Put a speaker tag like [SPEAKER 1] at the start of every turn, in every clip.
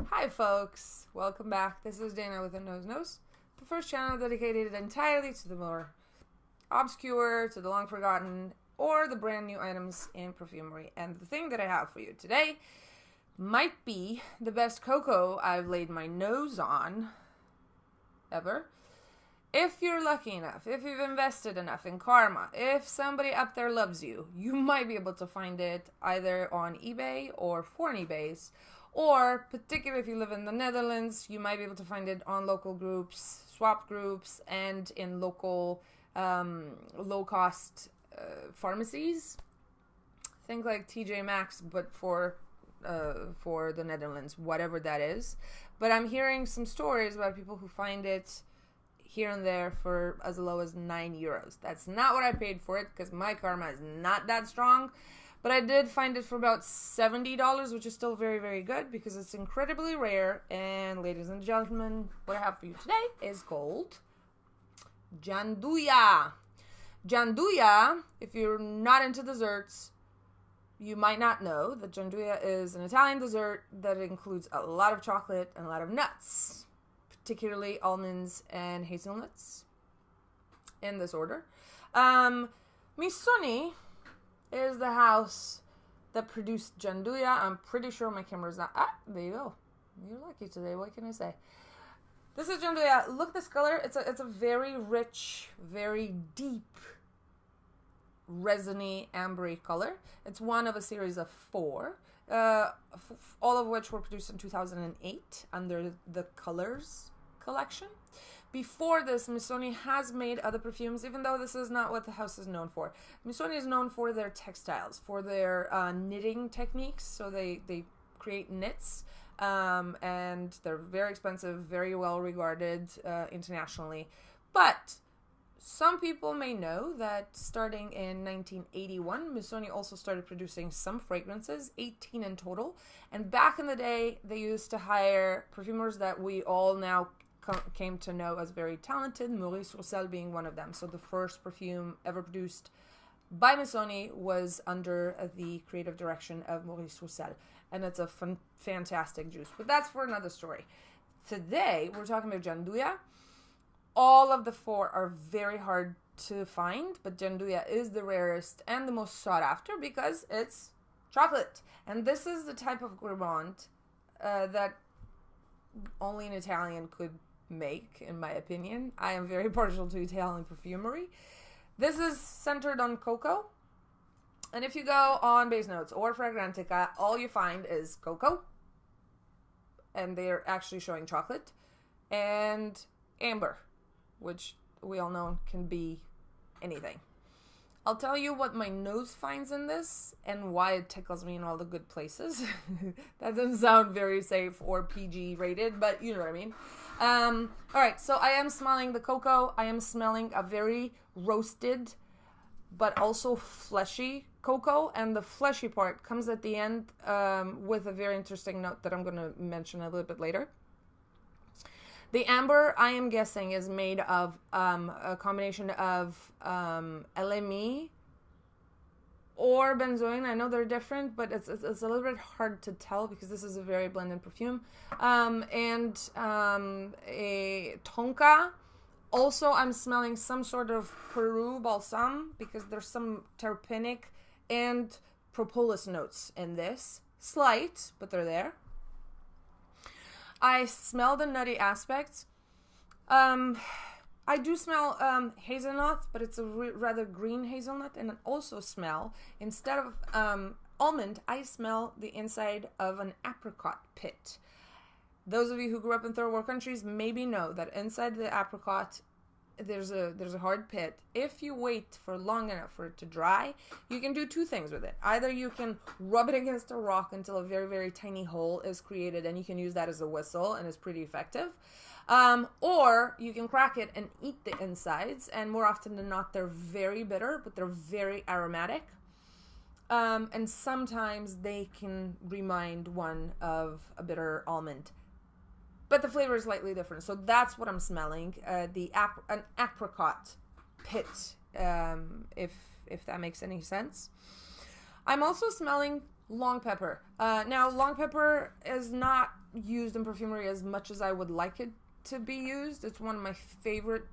[SPEAKER 1] Hi folks, welcome back. This is Dana with a Nose, the first channel dedicated entirely to the more obscure, to the long forgotten, or the brand new items in perfumery. And the thing that I have for you today might be the best cocoa I've laid my nose on ever. If you're lucky enough, if you've invested enough in karma, if somebody up there loves you, you might be able to find it either on eBay or foreign eBays, or particularly if you live in the Netherlands, you might be able to find it on local groups, swap groups, and in local low-cost pharmacies. Think like TJ Maxx, but for the Netherlands, whatever that is. But I'm hearing some stories about people who find it here and there for as low as €9. That's not what I paid for it because my karma is not that strong. But I did find it for about $70, which is still very, very good because it's incredibly rare. And ladies and gentlemen, what I have for you today is called Gianduia. Gianduia, if you're not into desserts, you might not know that Gianduia is an Italian dessert that includes a lot of chocolate and a lot of nuts, particularly almonds and hazelnuts, in this order. Missoni is the house that produced Gianduia. I'm pretty sure my camera's not... there you go. You're lucky today. What can I say? This is Gianduia. Look at this color. It's a very rich, very deep, resiny, ambery color. It's one of a series of 4, all of which were produced in 2008 under the Colors collection. Before this, Missoni has made other perfumes, even though this is not what the house is known for. Missoni is known for their textiles, for their knitting techniques. So they create knits, and they're very expensive, very well regarded internationally. But some people may know that starting in 1981, Missoni also started producing some fragrances, 18 in total. And back in the day, they used to hire perfumers that we all now came to know as very talented, Maurice Roussel being one of them. So the first perfume ever produced by Missoni was under the creative direction of Maurice Roussel. And it's a fantastic juice. But that's for another story. Today, we're talking about Gianduia. All of the 4 are very hard to find, but Gianduia is the rarest and the most sought after because it's chocolate. And this is the type of gourmand that only an Italian could make, in my opinion. I am very partial to Italian perfumery. This is centered on cocoa. And if you go on Base Notes or Fragrantica, all you find is cocoa. And they're actually showing chocolate. And amber, which we all know can be anything. I'll tell you what my nose finds in this and why it tickles me in all the good places. That doesn't sound very safe or PG rated, but you know what I mean. All right, so I am smelling the cocoa. I am smelling a very roasted but also fleshy cocoa, and the fleshy part comes at the end with a very interesting note that I'm going to mention a little bit later. The amber, I am guessing, is made of a combination of LME or benzoin. I know they're different, but it's a little bit hard to tell because this is a very blended perfume. And a tonka. Also, I'm smelling some sort of Peru balsam because there's some terpenic and propolis notes in this. Slight, but they're there. I smell the nutty aspects. I do smell hazelnut, but it's a rather green hazelnut. And I also smell, instead of almond, I smell the inside of an apricot pit. Those of you who grew up in third world countries maybe know that inside the apricot, there's a hard pit. If you wait for long enough for it to dry, you can do 2 things with it. Either you can rub it against a rock until a very, very tiny hole is created, and you can use that as a whistle, and it's pretty effective. Or you can crack it and eat the insides, and more often than not, they're very bitter, but they're very aromatic. And sometimes they can remind one of a bitter almond. But the flavor is slightly different. So that's what I'm smelling. An apricot pit, if that makes any sense. I'm also smelling long pepper. Now, long pepper is not used in perfumery as much as I would like it to be used. It's one of my favorite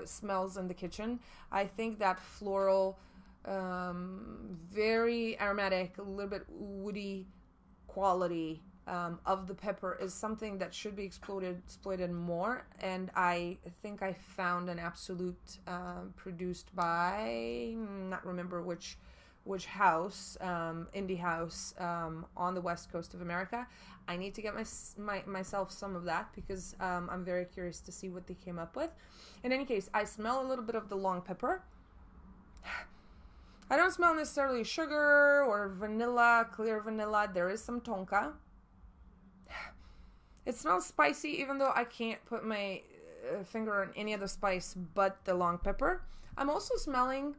[SPEAKER 1] smells in the kitchen. I think that floral, very aromatic, a little bit woody quality of the pepper is something that should be exploited more. And I think I found an absolute produced by, not remember which house, indie house on the west coast of America. I need to get myself some of that because I'm very curious to see what they came up with. In any case, I smell a little bit of the long pepper. I don't smell necessarily sugar or vanilla, clear vanilla. There is some tonka. It smells spicy, even though I can't put my finger on any other spice but the long pepper. I'm also smelling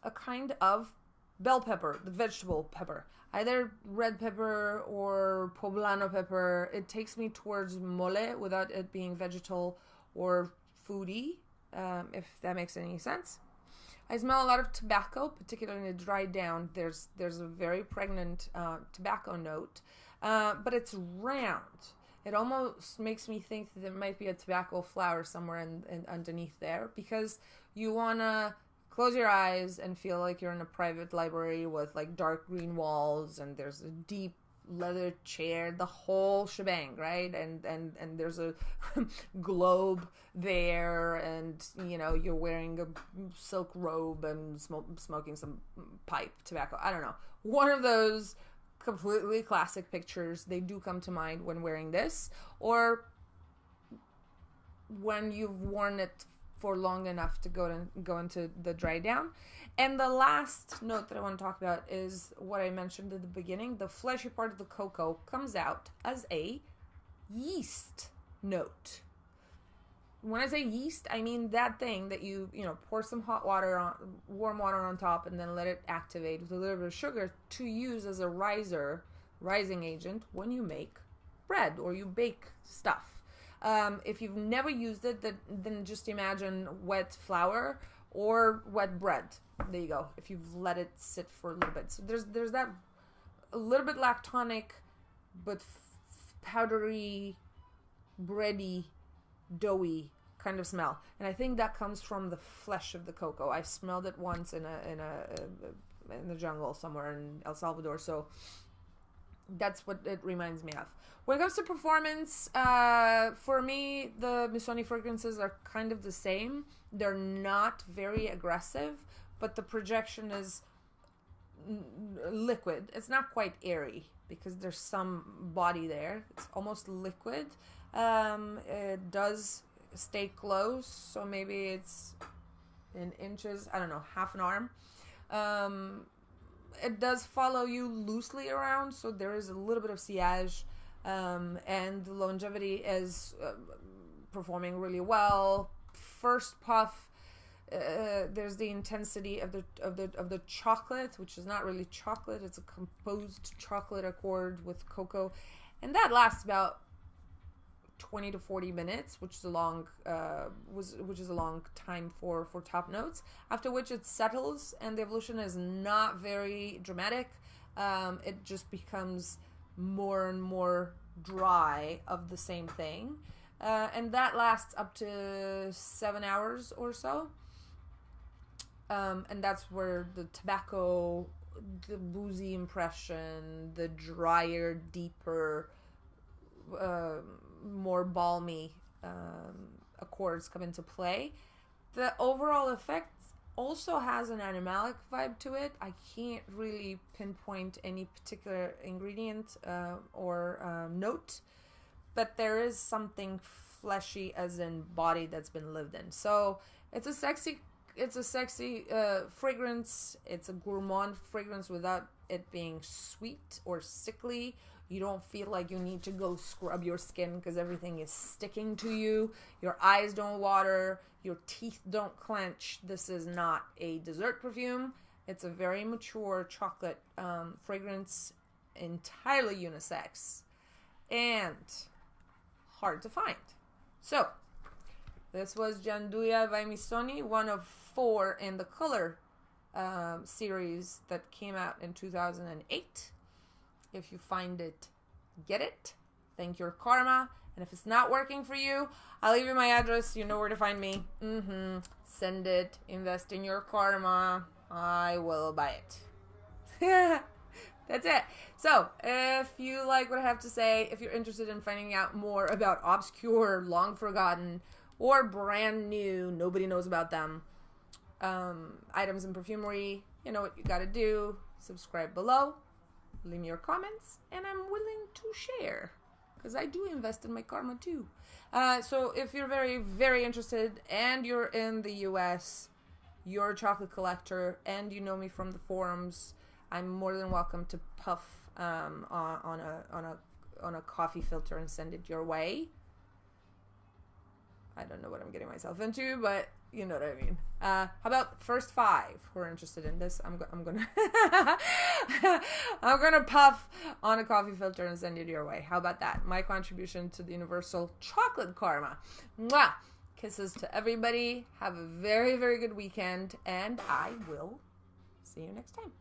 [SPEAKER 1] a kind of bell pepper, the vegetable pepper. Either red pepper or poblano pepper. It takes me towards mole without it being vegetal or foody, if that makes any sense. I smell a lot of tobacco, particularly in the dried down. There's a very pregnant tobacco note, but it's round. It almost makes me think that there might be a tobacco flower somewhere underneath there, because you want to close your eyes and feel like you're in a private library with like dark green walls, and there's a deep leather chair, the whole shebang, right? And there's a globe there, and you know, you're wearing a silk robe and smoking some pipe tobacco. I don't know. One of those completely classic pictures. They do come to mind when wearing this, or when you've worn it for long enough to go into the dry down. And the last note that I want to talk about is what I mentioned at the beginning. The fleshy part of the cocoa comes out as a yeast note. When I say yeast, I mean that thing that you pour some warm water on top, and then let it activate with a little bit of sugar to use as a rising agent when you make bread or you bake stuff. If you've never used it, then just imagine wet flour or wet bread. There you go. If you've let it sit for a little bit. So there's that a little bit lactonic, but powdery, bready, doughy kind of smell. And I think that comes from the flesh of the cocoa. I smelled it once in the jungle somewhere in El Salvador. So that's what it reminds me of. When it comes to performance, for me, the Missoni fragrances are kind of the same. They're not very aggressive, but the projection is liquid. It's not quite airy because there's some body there. It's almost liquid. It does stay close, so maybe it's in inches, I don't know, half an arm. It does follow you loosely around, so there is a little bit of sillage, and the longevity is performing really well. First puff, there's the intensity of the chocolate, which is not really chocolate. It's a composed chocolate accord with cocoa, and that lasts about 20 to 40 minutes, which is a long time for top notes, after which it settles and the evolution is not very dramatic. It just becomes more and more dry of the same thing, and that lasts up to 7 hours or so, and that's where the tobacco, the boozy impression, the drier, deeper, more balmy accords come into play. The overall effect also has an animalic vibe to it. I can't really pinpoint any particular ingredient or note, but there is something fleshy as in body that's been lived in. So it's a sexy fragrance. It's a gourmand fragrance without it being sweet or sickly. You don't feel like you need to go scrub your skin because everything is sticking to you. Your eyes don't water. Your teeth don't clench. This is not a dessert perfume. It's a very mature chocolate fragrance, entirely unisex, and hard to find. So, this was Gianduia by Missoni, one of 4 in the Color series that came out in 2008. If you find it, get it. Thank your karma. And if it's not working for you, I'll leave you my address. You know where to find me. Send it. Invest in your karma. I will buy it. That's it. So, if you like what I have to say, if you're interested in finding out more about obscure, long forgotten, or brand new, nobody knows about them, items in perfumery, you know what you gotta do. Subscribe below. Leave me your comments, and I'm willing to share. Because I do invest in my karma too. So if you're very, very interested and you're in the US, you're a chocolate collector, and you know me from the forums, I'm more than welcome to puff on a coffee filter and send it your way. I don't know what I'm getting myself into, but you know what I mean. How about first 5 who are interested in this? I'm gonna I'm gonna puff on a coffee filter and send it your way. How about that? My contribution to the universal chocolate karma. Mwah! Kisses to everybody. Have a very, very good weekend, and I will see you next time.